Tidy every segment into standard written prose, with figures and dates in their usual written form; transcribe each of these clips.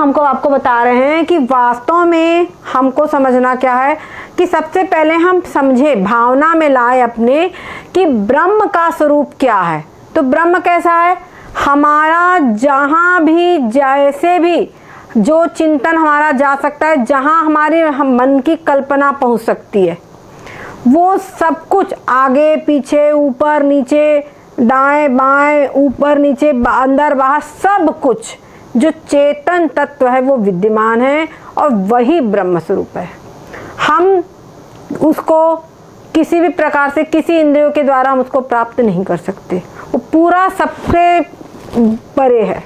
हमको आपको बता रहे हैं कि वास्तव में हमको समझना क्या है कि सबसे पहले हम समझे, भावना में लाए अपने कि ब्रह्म का स्वरूप क्या है। तो ब्रह्म कैसा है? हमारा जहाँ भी जैसे भी जो चिंतन हमारा जा सकता है, जहाँ हमारे मन की कल्पना पहुँच सकती है, वो सब कुछ आगे पीछे ऊपर नीचे दाएं बाएं ऊपर नीचे अंदर बाहर सब कुछ जो चेतन तत्व है वो विद्यमान है और वही ब्रह्म स्वरूप है। हम उसको किसी भी प्रकार से किसी इंद्रियों के द्वारा हम उसको प्राप्त नहीं कर सकते, वो पूरा सबसे परे है।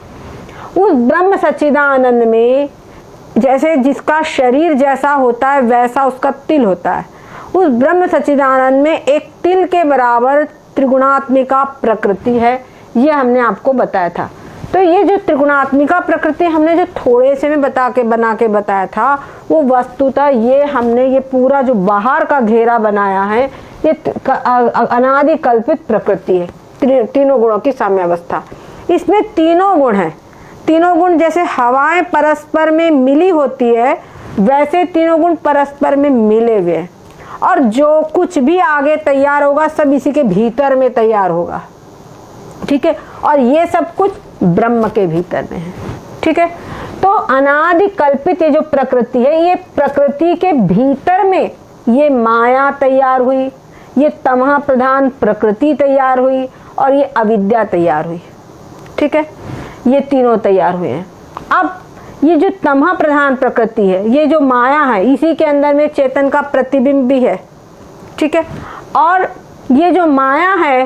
उस ब्रह्म सच्चिदानंद में जैसे जिसका शरीर जैसा होता है वैसा उसका तिल होता है। उस ब्रह्म सच्चिदानंद में एक तिल के बराबर त्रिगुणात्मिका प्रकृति है, ये हमने आपको बताया था। तो ये जो त्रिगुणात्मिका प्रकृति हमने जो थोड़े से में बना के बताया था, वो वस्तुतः ये हमने ये पूरा जो बाहर का घेरा बनाया है ये अनादि कल्पित प्रकृति है। तीनों गुणों की साम्यावस्था, इसमें तीनों गुण हैं। तीनों गुण जैसे हवाएं परस्पर में मिली होती है वैसे तीनों गुण परस्पर में मिले हुए हैं, और जो कुछ भी आगे तैयार होगा सब इसी के भीतर में तैयार होगा। ठीक है, और ये सब कुछ ब्रह्म के भीतर में है। ठीक है, तो अनादि कल्पित ये जो प्रकृति है, ये प्रकृति के भीतर में ये माया तैयार हुई, ये तमः प्रधान प्रकृति तैयार हुई और ये अविद्या तैयार हुई। ठीक है, ये तीनों तैयार हुए हैं। अब ये जो तमः प्रधान प्रकृति है, ये जो माया है, इसी के अंदर में चेतन का प्रतिबिंब भी है। ठीक है, और ये जो माया है,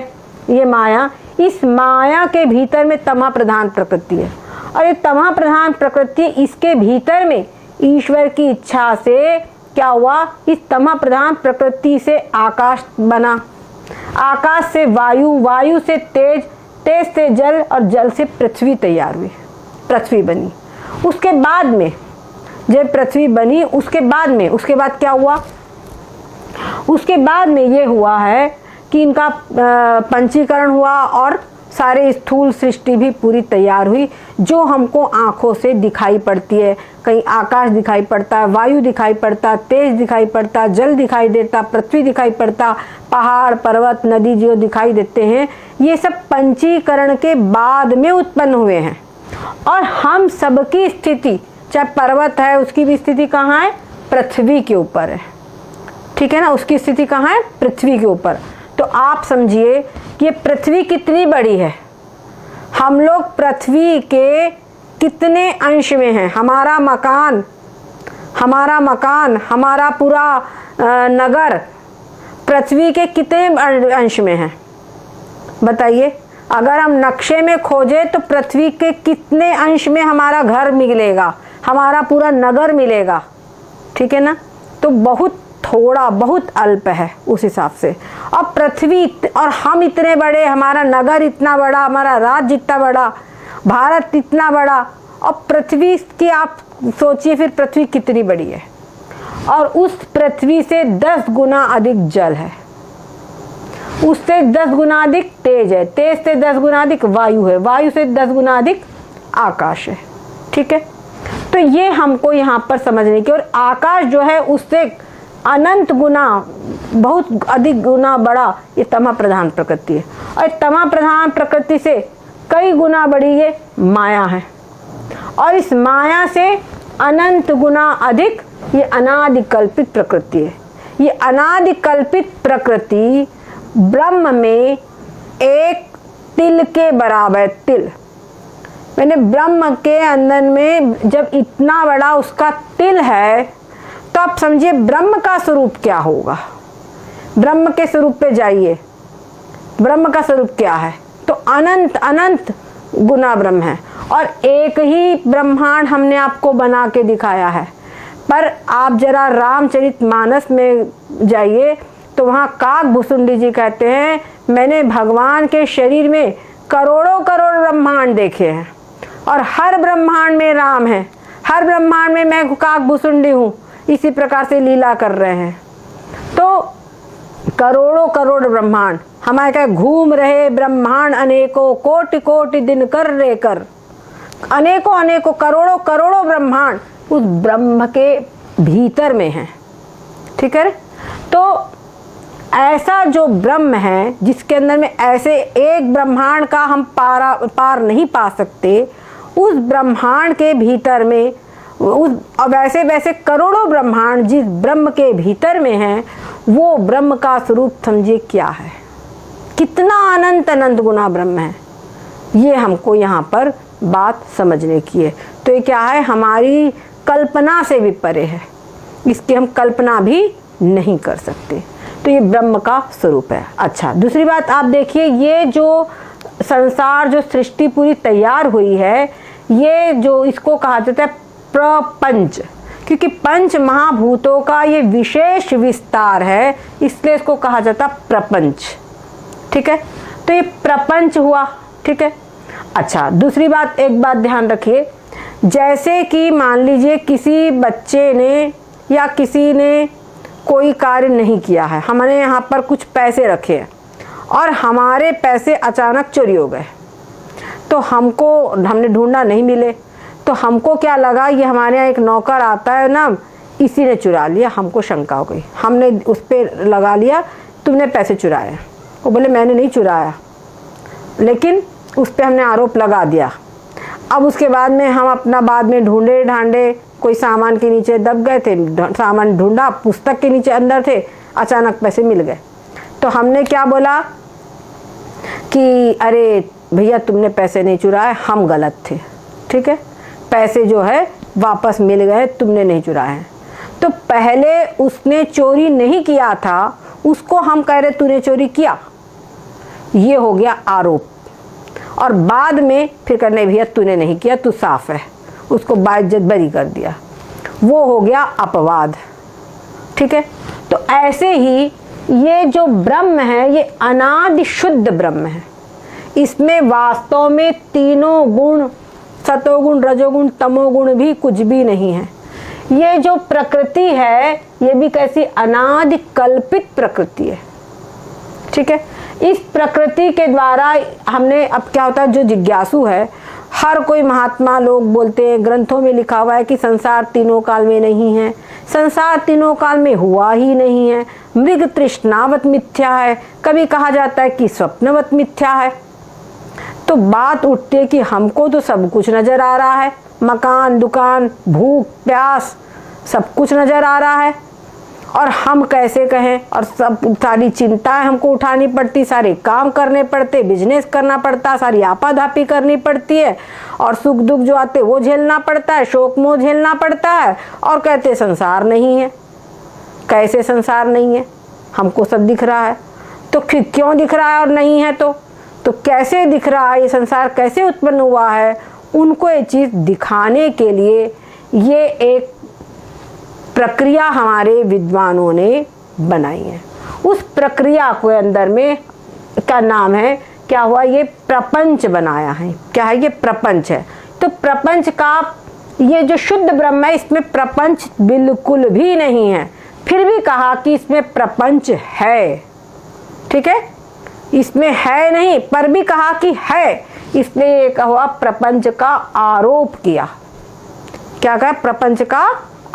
ये माया, इस माया के भीतर में तमः प्रधान प्रकृति है, और ये तमः प्रधान प्रकृति इसके भीतर में ईश्वर की इच्छा से क्या हुआ, इस तमः प्रधान प्रकृति से आकाश बना, आकाश से वायु, वायु से तेज, तेज से जल और जल से पृथ्वी तैयार हुई, पृथ्वी बनी। उसके बाद में जब पृथ्वी बनी उसके बाद क्या हुआ, उसके बाद में ये हुआ है कि इनका पंचीकरण हुआ और सारे स्थूल सृष्टि भी पूरी तैयार हुई, जो हमको आँखों से दिखाई पड़ती है। कहीं आकाश दिखाई पड़ता है, वायु दिखाई पड़ता, तेज दिखाई पड़ता, जल दिखाई देता, पृथ्वी दिखाई पड़ता, पहाड़ पर्वत नदी जो दिखाई देते हैं, ये सब पंचीकरण के बाद में उत्पन्न हुए हैं। और हम सबकी स्थिति, चाहे पर्वत है उसकी भी स्थिति कहाँ है, पृथ्वी के ऊपर है। ठीक है ना, उसकी स्थिति कहाँ है, पृथ्वी के ऊपर। तो आप समझिए कि ये पृथ्वी कितनी बड़ी है, हम लोग पृथ्वी के कितने अंश में हैं। हमारा मकान, हमारा पूरा नगर पृथ्वी के कितने अंश में है बताइए। अगर हम नक्शे में खोजें तो पृथ्वी के कितने अंश में हमारा घर मिलेगा, हमारा पूरा नगर मिलेगा। ठीक है ना, तो बहुत थोड़ा, बहुत अल्प है उस हिसाब से। और पृथ्वी और हम इतने बड़े, हमारा नगर इतना बड़ा, हमारा राज्य इतना बड़ा, भारत इतना बड़ा, और पृथ्वी की आप सोचिए फिर पृथ्वी कितनी बड़ी है। और उस पृथ्वी से 10 गुना अधिक जल है, उससे 10 गुना अधिक तेज है, तेज से 10 गुना अधिक वायु है, वायु से 10 गुना अधिक आकाश है। ठीक है, तो ये हमको यहाँ पर समझने की। और आकाश जो है उससे अनंत गुना, बहुत अधिक गुना बड़ा ये तमः प्रधान प्रकृति है, और तमः प्रधान प्रकृति से कई गुना बड़ी ये माया है, और इस माया से अनंत गुना अधिक ये अनादि कल्पित प्रकृति है। ये अनादि कल्पित प्रकृति ब्रह्म में एक तिल के बराबर, तिल मैंने ब्रह्म के अंदर में जब इतना बड़ा उसका तिल है, तो आप समझिए ब्रह्म का स्वरूप क्या होगा। ब्रह्म के स्वरूप पे जाइए, ब्रह्म का स्वरूप क्या है, तो अनंत अनंत गुना ब्रह्म है। और एक ही ब्रह्मांड हमने आपको बना के दिखाया है, पर आप जरा रामचरितमानस में जाइए तो वहाँ काकभूषुंडी जी कहते हैं, मैंने भगवान के शरीर में करोड़ों करोड़ ब्रह्मांड देखे हैं, और हर ब्रह्मांड में राम है, हर ब्रह्मांड में मैं काकभूषुंडी हूँ। इसी प्रकार से लीला कर रहे हैं। तो करोड़ों करोड़ ब्रह्मांड हमारे क्या घूम रहे ब्रह्मांड अनेकों, कोटि कोटि दिन कर रे कर। अनेकों अनेकों करोड़ों करोड़ों ब्रह्मांड उस ब्रह्म के भीतर में हैं। ठीक है, तो ऐसा जो ब्रह्म है जिसके अंदर में ऐसे एक ब्रह्मांड का हम पार नहीं पा सकते, उस ब्रह्मांड के भीतर में उस वैसे वैसे करोड़ों ब्रह्मांड जिस ब्रह्म के भीतर में हैं, वो ब्रह्म का स्वरूप समझिए क्या है, कितना अनंत अनंत गुना ब्रह्म है। ये हमको यहाँ पर बात समझने की है। तो ये क्या है, हमारी कल्पना से भी परे है, इसकी हम कल्पना भी नहीं कर सकते। तो ये ब्रह्म का स्वरूप है। अच्छा, दूसरी बात आप देखिए, ये जो संसार जो सृष्टि पूरी तैयार हुई है, ये जो इसको कहा जाता है प्रपंच, क्योंकि पंच महाभूतों का ये विशेष विस्तार है, इसलिए इसको कहा जाता है प्रपंच। ठीक है, तो ये प्रपंच हुआ। ठीक है, अच्छा, दूसरी बात, एक बात ध्यान रखिए, जैसे कि मान लीजिए किसी बच्चे ने या किसी ने कोई कार्य नहीं किया है, हमने यहाँ पर कुछ पैसे रखे हैं और हमारे पैसे अचानक चोरी हो गए, तो हमने ढूंढा नहीं मिले, तो हमको क्या लगा, ये हमारे यहाँ एक नौकर आता है ना, इसी ने चुरा लिया। हमको शंका हो गई, हमने उस पर लगा लिया तुमने पैसे चुराए। वो बोले मैंने नहीं चुराया, लेकिन उस पर हमने आरोप लगा दिया। अब उसके बाद में हम अपना बाद में ढूंढे ढांडे, कोई सामान के नीचे दब गए थे, सामान ढूंढा, पुस्तक के नीचे अंदर थे, अचानक पैसे मिल गए। तो हमने क्या बोला कि अरे भैया तुमने पैसे नहीं चुराए, हम गलत थे। ठीक है, पैसे जो है वापस मिल गए, तुमने नहीं चुराए हैं। तो पहले उसने चोरी नहीं किया था, उसको हम कह रहे तूने चोरी किया, ये हो गया आरोप। और बाद में फिर करने भैया तूने नहीं किया, तू साफ है, उसको बाइज्जत बरी कर दिया, वो हो गया अपवाद। ठीक है, तो ऐसे ही ये जो ब्रह्म है, ये अनादि शुद्ध ब्रह्म है। इसमें वास्तव में तीनों गुण, सतोगुण रजोगुण तमोगुण भी कुछ भी नहीं है। ये जो प्रकृति है, ये भी कैसी अनादि कल्पित प्रकृति है। ठीक है, इस प्रकृति के द्वारा हमने, अब क्या होता है, जो जिज्ञासु है, हर कोई महात्मा लोग बोलते हैं, ग्रंथों में लिखा हुआ है कि संसार तीनों काल में नहीं है, संसार तीनों काल में हुआ ही नहीं है, मृग तृष्णावत मिथ्या है, कभी कहा जाता है कि स्वप्नवत मिथ्या है। तो बात उठती है कि हमको तो सब कुछ नजर आ रहा है, मकान दुकान भूख प्यास सब कुछ नजर आ रहा है, और हम कैसे कहें, और सब सारी चिंताएं हमको उठानी पड़ती, सारे काम करने पड़ते, बिजनेस करना पड़ता, सारी आपाधापी करनी पड़ती है, और सुख दुख जो आते वो झेलना पड़ता है, शोक मोह झेलना पड़ता है, और कहते संसार नहीं है। कैसे संसार नहीं है, हमको सब दिख रहा है। तो क्यों दिख रहा है और नहीं है, तो कैसे दिख रहा है, ये संसार कैसे उत्पन्न हुआ है, उनको ये चीज़ दिखाने के लिए ये एक प्रक्रिया हमारे विद्वानों ने बनाई है। उस प्रक्रिया को अंदर में क्या नाम है, क्या हुआ, ये प्रपंच बनाया है। क्या है, ये प्रपंच है। तो प्रपंच का ये जो शुद्ध ब्रह्म है, इसमें प्रपंच बिल्कुल भी नहीं है, फिर भी कहा कि इसमें प्रपंच है। ठीक है, इसमें है नहीं, पर भी कहा कि है, इसलिए कहा प्रपंच का आरोप किया। क्या कहा, प्रपंच का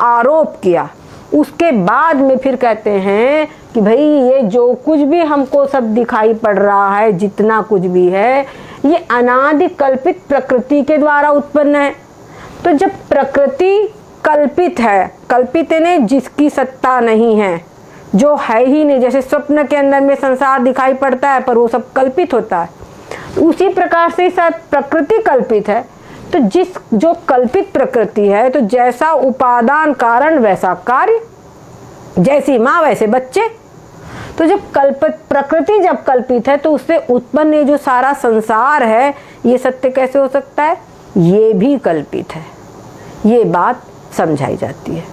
आरोप किया। उसके बाद में फिर कहते हैं कि भाई ये जो कुछ भी हमको सब दिखाई पड़ रहा है, जितना कुछ भी है, ये अनादि कल्पित प्रकृति के द्वारा उत्पन्न है। तो जब प्रकृति कल्पित है, कल्पित ने जिसकी सत्ता नहीं है, जो है ही नहीं, जैसे स्वप्न के अंदर में संसार दिखाई पड़ता है पर वो सब कल्पित होता है, उसी प्रकार से प्रकृति कल्पित है। तो जो कल्पित प्रकृति है, तो जैसा उपादान कारण वैसा कार्य, जैसी माँ वैसे बच्चे। तो जब प्रकृति जब कल्पित है, तो उससे उत्पन्न ये जो सारा संसार है, ये सत्य कैसे हो सकता है, ये भी कल्पित है। ये बात समझाई जाती है।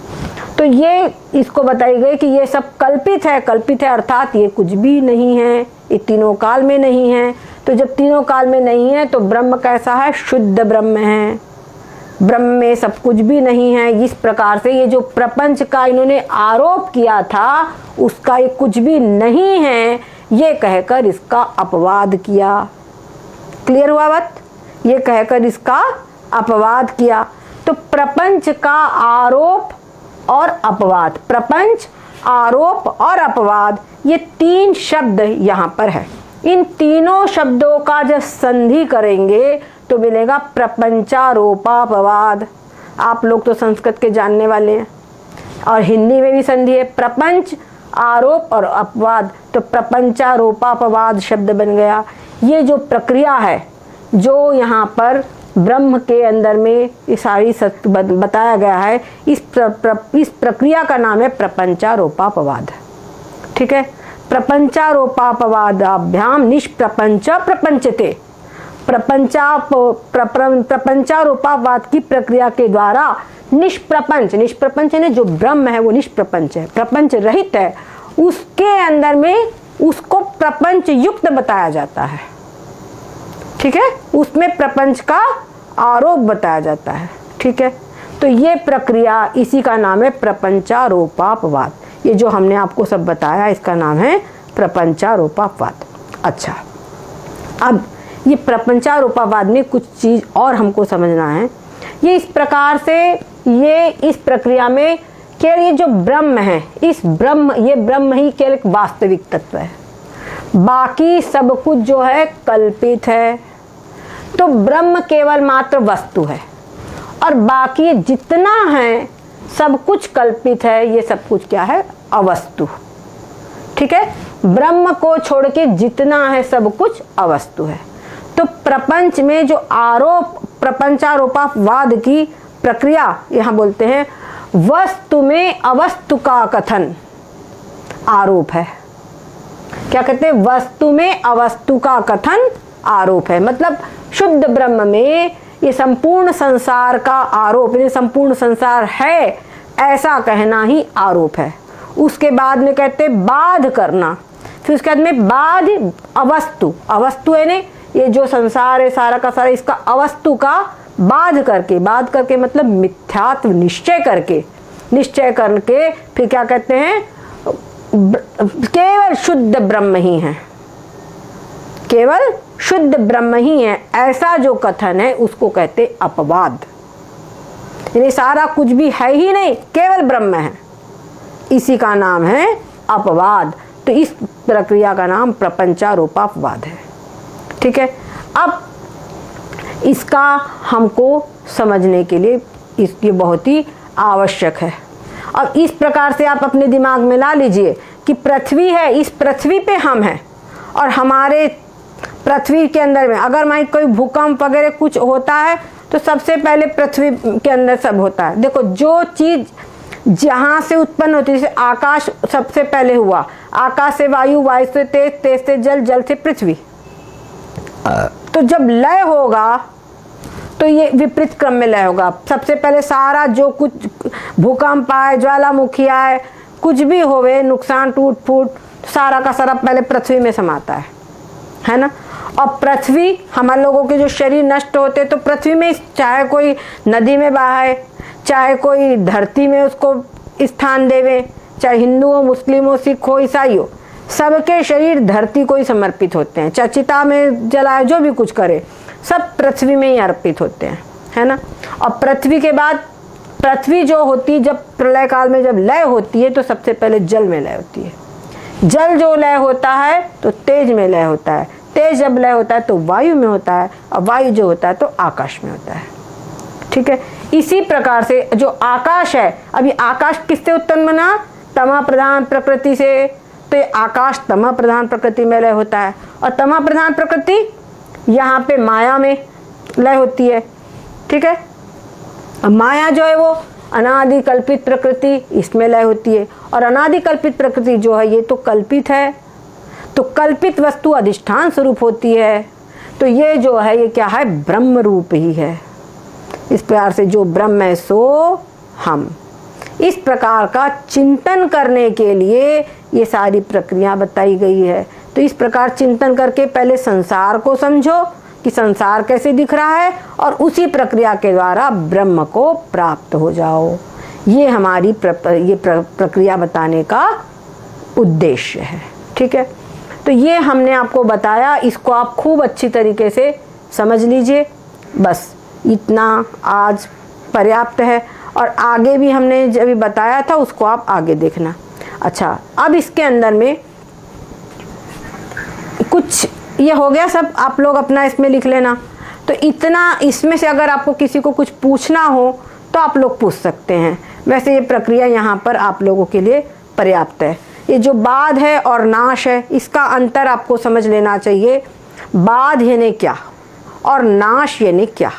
तो ये इसको बताई गई कि ये सब कल्पित है, कल्पित है अर्थात ये कुछ भी नहीं है, ये तीनों काल में नहीं है। तो जब तीनों काल में नहीं है, तो ब्रह्म कैसा है, शुद्ध ब्रह्म है, ब्रह्म में सब कुछ भी नहीं है। इस प्रकार से ये जो प्रपंच का इन्होंने आरोप किया था, उसका ये कुछ भी नहीं है, ये कहकर इसका अपवाद किया। क्लियर हुआ बात, ये कहकर इसका अपवाद किया। तो प्रपंच का आरोप और अपवाद, प्रपंच, आरोप और अपवाद, ये 3 शब्द यहाँ पर है। इन तीनों शब्दों का जब संधि करेंगे तो मिलेगा प्रपंचारोपापवाद। आप लोग तो संस्कृत के जानने वाले हैं और हिंदी में भी संधि है, प्रपंच, आरोप और अपवाद, तो प्रपंचारोपापवाद शब्द बन गया। ये जो प्रक्रिया है, जो यहाँ पर ब्रह्म के अंदर में ये सारी सत्य बताया गया है, इस प्रक्रिया का नाम है प्रपंचारोपापवाद। ठीक है, प्रपंचारोपापवादाभ्याम निष्प्रपंच प्रपंचते। प्रपंचारोपापवाद की प्रक्रिया के द्वारा निष्प्रपंच, निष्प्रपंच ने जो ब्रह्म है वो निष्प्रपंच है, प्रपंच रहित है, उसके अंदर में उसको प्रपंच युक्त बताया जाता है। ठीक है, उसमें प्रपंच का आरोप बताया जाता है। ठीक है, तो ये प्रक्रिया, इसी का नाम है प्रपंचारोपापवाद। ये जो हमने आपको सब बताया इसका नाम है प्रपंचारोपापवाद। अच्छा, अब ये प्रपंचारोपापवाद में कुछ चीज़ और हमको समझना है। ये इस प्रकार से, ये इस प्रक्रिया में केवल ये जो ब्रह्म है, इस ब्रह्म, ये ब्रह्म ही केवल एक वास्तविक तत्व है, बाकी सब कुछ जो है कल्पित है। तो ब्रह्म केवल मात्र वस्तु है और बाकी जितना है सब कुछ कल्पित है, ये सब कुछ क्या है, अवस्तु। ठीक है, ब्रह्म को छोड़ के जितना है सब कुछ अवस्तु है। तो प्रपंच में जो आरोप, प्रपंचारोपापवाद की प्रक्रिया, यहाँ बोलते हैं वस्तु में अवस्तु का कथन आरोप है। क्या कहते हैं, वस्तु में अवस्तु का कथन आरोप है। मतलब शुद्ध ब्रह्म में ये संपूर्ण संसार का आरोप, ये संपूर्ण संसार है ऐसा कहना ही आरोप है। उसके बाद में कहते बाध करना, फिर उसके बाद में बाध अवस्तु, अवस्तु है ने ये जो संसार है सारा का सारा, इसका अवस्तु का बाध करके, बाध करके मतलब मिथ्यात्व निश्चय करके, निश्चय करके फिर क्या कहते हैं, केवल शुद्ध ब्रह्म ही है, केवल शुद्ध ब्रह्म ही है, ऐसा जो कथन है उसको कहते अपवाद। यानी सारा कुछ भी है ही नहीं, केवल ब्रह्म है, इसी का नाम है अपवाद। तो इस प्रक्रिया का नाम प्रपंचारोपापवाद है। ठीक है, अब इसका हमको समझने के लिए ये बहुत ही आवश्यक है। अब इस प्रकार से आप अपने दिमाग में ला लीजिए कि पृथ्वी है, इस पृथ्वी पे हम हैं और हमारे पृथ्वी के अंदर में अगर मान कोई भूकंप वगैरह कुछ होता है तो सबसे पहले पृथ्वी के अंदर सब होता है। देखो, जो चीज़ जहाँ से उत्पन्न होती है, जैसे आकाश सबसे पहले हुआ, आकाश से वायु, वायु से तेज, तेज से जल, जल से पृथ्वी। तो जब लय होगा तो ये विपरीत क्रम में लय होगा। सबसे पहले सारा जो कुछ भूकंप आए, ज्वालामुखी आए, कुछ भी होवे, नुकसान, टूट फूट, सारा का सारा पहले पृथ्वी में समाता है ना। और पृथ्वी, हमारे लोगों के जो शरीर नष्ट होते तो पृथ्वी में, चाहे कोई नदी में बहाए, चाहे कोई धरती में उसको स्थान देवे, चाहे हिंदू हो, मुस्लिम हो, सिख हो, ईसाई हो, सबके शरीर धरती को ही समर्पित होते हैं। चाहे चिता में जलाए, जो भी कुछ करे, सब पृथ्वी में ही अर्पित होते हैं, है ना। और पृथ्वी के बाद पृथ्वी जो होती, जब प्रलय काल में जब लय होती है तो सबसे पहले जल में लय होती है। जल जो लय होता है तो तेज में लय होता है, तेज जब लय होता है तो वायु में होता है, और वायु जो होता है तो आकाश में होता है। ठीक है, इसी प्रकार से जो आकाश है, अभी आकाश किससे उत्पन्न बना, तमः प्रधान प्रकृति से। तो ये आकाश तमः प्रधान प्रकृति में लय होता है, और तमः प्रधान प्रकृति यहाँ पे माया में लय होती है। ठीक है, माया जो है वो अनादि कल्पित प्रकृति, इसमें लय होती है। और अनादि कल्पित प्रकृति जो है ये तो कल्पित है, तो कल्पित वस्तु अधिष्ठान स्वरूप होती है। तो ये जो है ये क्या है, ब्रह्म रूप ही है। इस प्रकार से जो ब्रह्म है सो हम, इस प्रकार का चिंतन करने के लिए ये सारी प्रक्रिया बताई गई है। तो इस प्रकार चिंतन करके पहले संसार को समझो कि संसार कैसे दिख रहा है, और उसी प्रक्रिया के द्वारा ब्रह्म को प्राप्त हो जाओ। ये हमारी प्रक्रिया बताने का उद्देश्य है। ठीक है, तो ये हमने आपको बताया, इसको आप खूब अच्छी तरीके से समझ लीजिए। बस इतना आज पर्याप्त है, और आगे भी हमने जब बताया था उसको आप आगे देखना। अच्छा, अब इसके अंदर में कुछ ये हो गया सब, आप लोग अपना इसमें लिख लेना। तो इतना, इसमें से अगर आपको किसी को कुछ पूछना हो तो आप लोग पूछ सकते हैं। वैसे ये प्रक्रिया यहाँ पर आप लोगों के लिए पर्याप्त है। ये जो बाध है और नाश है, इसका अंतर आपको समझ लेना चाहिए। बाध यानी क्या और नाश यानी क्या।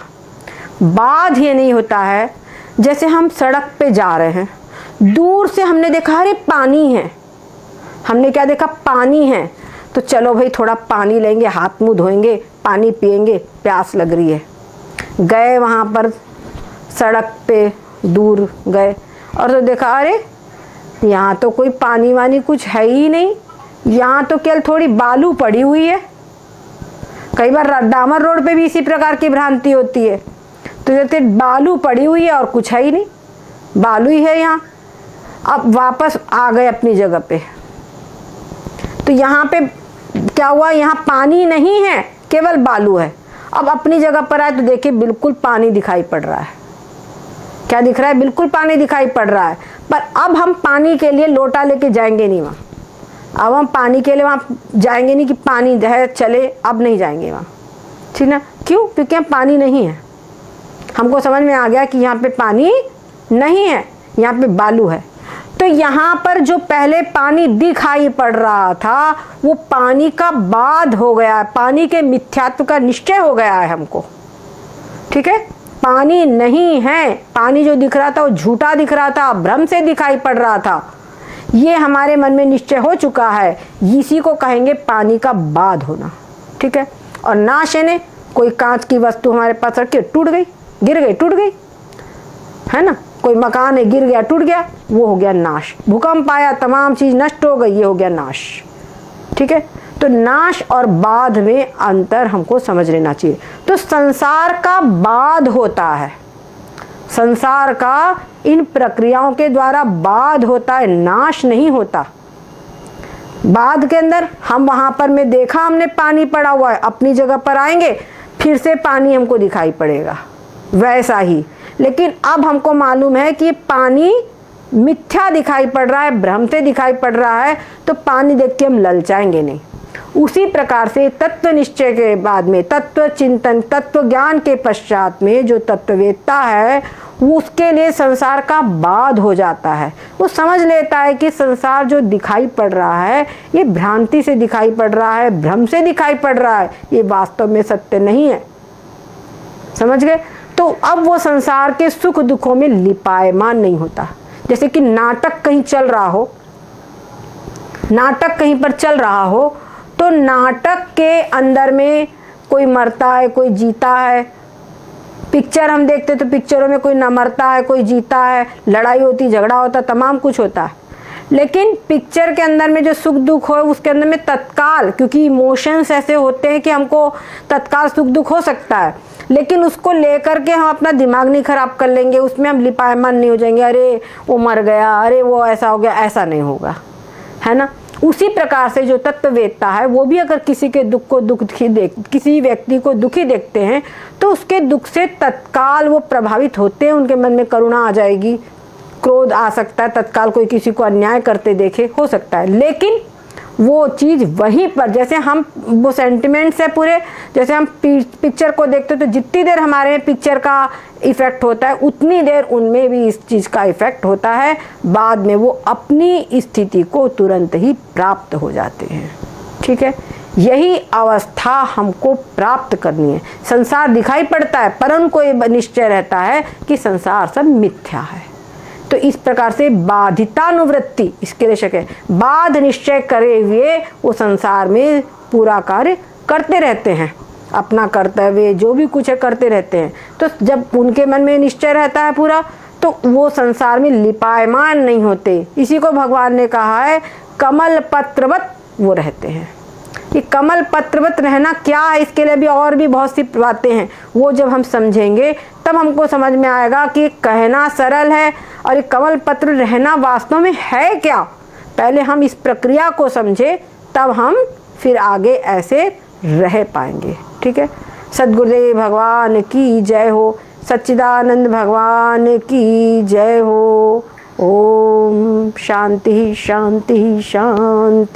बाध ये नहीं होता है, जैसे हम सड़क पे जा रहे हैं, दूर से हमने देखा अरे पानी है, हमने क्या देखा, पानी है, तो चलो भाई थोड़ा पानी लेंगे, हाथ मुंह धोएंगे, पानी पिएंगे, प्यास लग रही है। गए वहाँ पर सड़क पे, दूर गए और तो देखा अरे यहाँ तो कोई पानी वानी कुछ है ही नहीं, यहाँ तो केवल थोड़ी बालू पड़ी हुई है। कई बार डामर रोड पे भी इसी प्रकार की भ्रांति होती है। तो जैसे बालू पड़ी हुई है और कुछ है ही नहीं, बालू ही है यहाँ। अब वापस आ गए अपनी जगह पे, तो यहाँ पे क्या हुआ, यहाँ पानी नहीं है, केवल बालू है। अब अपनी जगह पर आए तो देखिए बिल्कुल पानी दिखाई पड़ रहा है। क्या दिख रहा है, बिल्कुल पानी दिखाई पड़ रहा है। पर अब हम पानी के लिए लोटा लेके जाएंगे नहीं वहाँ, अब हम पानी के लिए वहाँ जाएंगे नहीं कि पानी है चले, अब नहीं जाएंगे वहाँ, ठीक ना। क्यों, क्योंकि यहाँ पानी नहीं है। हमको समझ में आ गया कि यहाँ पे पानी नहीं है, यहाँ पे बालू है। तो यहाँ पर जो पहले पानी दिखाई पड़ रहा था वो पानी का बाध हो गया है, पानी के मिथ्यात्व का निश्चय हो गया है हमको, ठीक है। पानी नहीं है, पानी जो दिख रहा था वो झूठा दिख रहा था, भ्रम से दिखाई पड़ रहा था, ये हमारे मन में निश्चय हो चुका है। इसी को कहेंगे पानी का बाध होना, ठीक है। और नाश यानी कोई कांच की वस्तु हमारे पास रख के टूट गई, गिर गई, टूट गई, है ना। कोई मकान है, गिर गया, टूट गया, वो हो गया नाश। भूकंप आया, तमाम चीज नष्ट हो गई, ये हो गया नाश, ठीक है। तो नाश और बाध में अंतर हमको समझ लेना चाहिए। तो संसार का बाध होता है, संसार का इन प्रक्रियाओं के द्वारा बाध होता है, नाश नहीं होता। बाध के अंदर हम वहां पर में देखा हमने पानी पड़ा हुआ है, अपनी जगह पर आएंगे फिर से पानी हमको दिखाई पड़ेगा, वैसा ही। लेकिन अब हमको मालूम है कि पानी मिथ्या दिखाई पड़ रहा है, भ्रम से दिखाई पड़ रहा है, तो पानी देख के हम ललचाएंगे नहीं। उसी प्रकार से तत्व निश्चय के बाद में, तत्व चिंतन, तत्व ज्ञान के पश्चात में जो तत्ववेत्ता है वो उसके लिए संसार का बाध हो जाता है। वो समझ लेता है कि संसार जो दिखाई पड़ रहा है ये भ्रांति से दिखाई पड़ रहा है, भ्रम से दिखाई पड़ रहा है, ये वास्तव में सत्य नहीं है। समझ गए। तो अब वो संसार के सुख दुखों में लिपायमान नहीं होता। जैसे कि नाटक कहीं चल रहा हो, नाटक कहीं पर चल रहा हो, तो नाटक के अंदर में कोई मरता है, कोई जीता है। पिक्चर हम देखते तो पिक्चरों में कोई न मरता है, कोई जीता है, लड़ाई होती, झगड़ा होता, तमाम कुछ होता है। लेकिन पिक्चर के अंदर में जो सुख दुख हो उसके अंदर में तत्काल, क्योंकि इमोशंस ऐसे होते हैं कि हमको तत्काल सुख दुख हो सकता है, लेकिन उसको लेकर के हम अपना दिमाग नहीं खराब कर लेंगे, उसमें हम लिपायमान नहीं हो जाएंगे, अरे वो मर गया, अरे वो ऐसा हो गया, ऐसा नहीं होगा, है ना। उसी प्रकार से जो तत्ववेत्ता है वो भी अगर किसी के दुख को किसी व्यक्ति को दुखी देखते हैं तो उसके दुख से तत्काल वो प्रभावित होते हैं, उनके मन में करुणा आ जाएगी, क्रोध आ सकता है, तत्काल कोई किसी को अन्याय करते देखे हो सकता है। लेकिन वो चीज़ वहीं पर, जैसे हम वो सेंटिमेंट्स है पूरे, जैसे हम पिक्चर को देखते हैं तो जितनी देर हमारे में पिक्चर का इफ़ेक्ट होता है उतनी देर उनमें भी इस चीज़ का इफ़ेक्ट होता है। बाद में वो अपनी स्थिति को तुरंत ही प्राप्त हो जाते हैं, ठीक है। यही अवस्था हमको प्राप्त करनी है। संसार दिखाई पड़ता है पर उनको ये निश्चय रहता है कि संसार सब मिथ्या है। तो इस प्रकार से बाधितानुवृत्ति इसके लिए शक है, बाध निश्चय करे हुए वो संसार में पूरा कार्य करते रहते हैं, अपना कर्तव्य जो भी कुछ है करते रहते हैं। तो जब उनके मन में निश्चय रहता है पूरा, तो वो संसार में लिपायमान नहीं होते। इसी को भगवान ने कहा है कमल पत्रवत वो रहते हैं। कि कमल पत्रवत रहना क्या है, इसके लिए भी और भी बहुत सी बातें हैं, वो जब हम समझेंगे तब हमको समझ में आएगा कि कहना सरल है और ये कमल पत्र रहना वास्तव में है क्या। पहले हम इस प्रक्रिया को समझे तब हम फिर आगे ऐसे रह पाएंगे, ठीक है। सद्गुरुदेव भगवान की जय हो। सच्चिदानंद भगवान की जय हो। ओम शांति शांति शांति।